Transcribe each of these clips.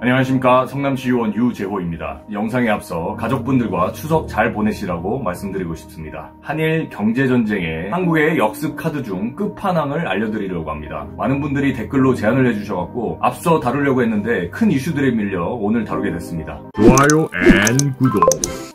안녕하십니까, 성남시의원 유재호입니다. 영상에 앞서 가족분들과 추석 잘 보내시라고 말씀드리고 싶습니다. 한일 경제전쟁의 한국의 역습 카드 중 끝판왕을 알려드리려고 합니다. 많은 분들이 댓글로 제안을 해주셔서 앞서 다루려고 했는데 큰 이슈들에 밀려 오늘 다루게 됐습니다. 좋아요 앤 구독.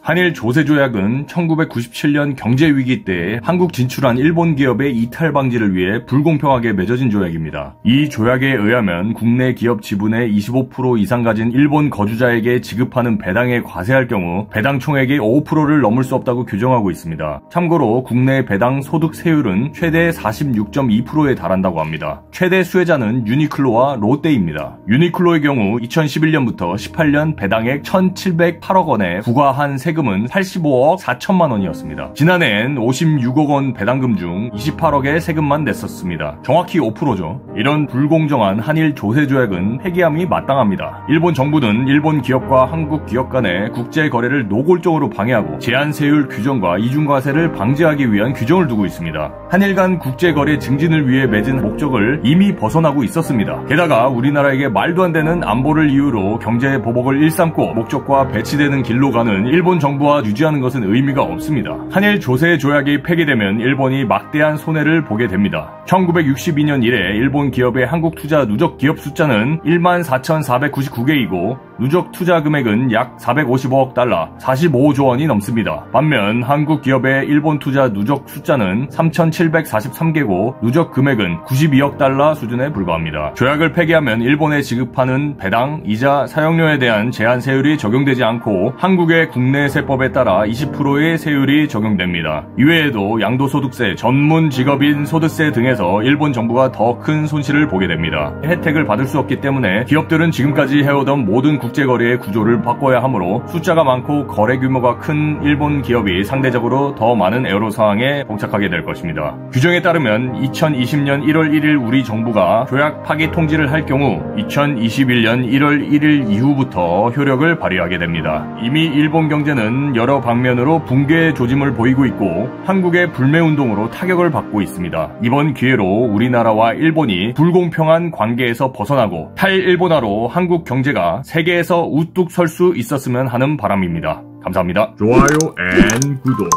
한일 조세조약은 1997년 경제위기 때 한국 진출한 일본 기업의 이탈 방지를 위해 불공평하게 맺어진 조약입니다. 이 조약에 의하면 국내 기업 지분의 25% 이상 가진 일본 거주자에게 지급하는 배당에 과세할 경우 배당 총액의 5%를 넘을 수 없다고 규정하고 있습니다. 참고로 국내 배당 소득 세율은 최대 46.2%에 달한다고 합니다. 최대 수혜자는 유니클로와 롯데입니다. 유니클로의 경우 2011년부터 18년 배당액 1,708억 원에 부과한 세금은 85억 4천만 원이었습니다. 지난해엔 56억 원 배당금 중 28억의 세금만 냈었습니다. 정확히 5%죠. 이런 불공정한 한일 조세조약은 폐기함이 마땅합니다. 일본 정부는 일본 기업과 한국 기업 간의 국제 거래를 노골적으로 방해하고 제한세율 규정과 이중과세를 방지하기 위한 규정을 두고 있습니다. 한일 간 국제 거래 증진을 위해 맺은 목적을 이미 벗어나고 있었습니다. 게다가 우리나라에게 말도 안 되는 안보를 이유로 경제 보복을 일삼고 목적과 배치되는 길로 가는 일본 정부와 유지하는 것은 의미가 없습니다. 한일 조세 조약이 폐기되면 일본이 막대한 손해를 보게 됩니다. 1962년 이래 일본 기업의 한국 투자 누적 기업 숫자는 14,499개이고 누적 투자 금액은 약 455억 달러, 45조 원이 넘습니다. 반면 한국 기업의 일본 투자 누적 숫자는 3,743개고 누적 금액은 92억 달러 수준에 불과합니다. 조약을 폐기하면 일본에 지급하는 배당, 이자, 사용료에 대한 제한 세율이 적용되지 않고 한국의 국내 세법에 따라 20%의 세율이 적용됩니다. 이외에도 양도소득세, 전문 직업인 소득세 등에서 일본 정부가 더 큰 손실을 보게 됩니다. 혜택을 받을 수 없기 때문에 기업들은 지금까지 해오던 모든 국제거래의 구조를 바꿔야 하므로 숫자가 많고 거래 규모가 큰 일본 기업이 상대적으로 더 많은 애로사항에 봉착하게 될 것입니다. 규정에 따르면 2020년 1월 1일 우리 정부가 조약 파기 통지를 할 경우 2021년 1월 1일 이후부터 효력을 발휘하게 됩니다. 이미 일본 경제는 여러 방면으로 붕괴의 조짐을 보이고 있고 한국의 불매운동으로 타격을 받고 있습니다. 이번 기회로 우리나라와 일본이 불공평한 관계에서 벗어나고 탈일본화로 한국 경제가 세계에서 우뚝 설 수 있었으면 하는 바람입니다. 감사합니다. 좋아요 앤 구독.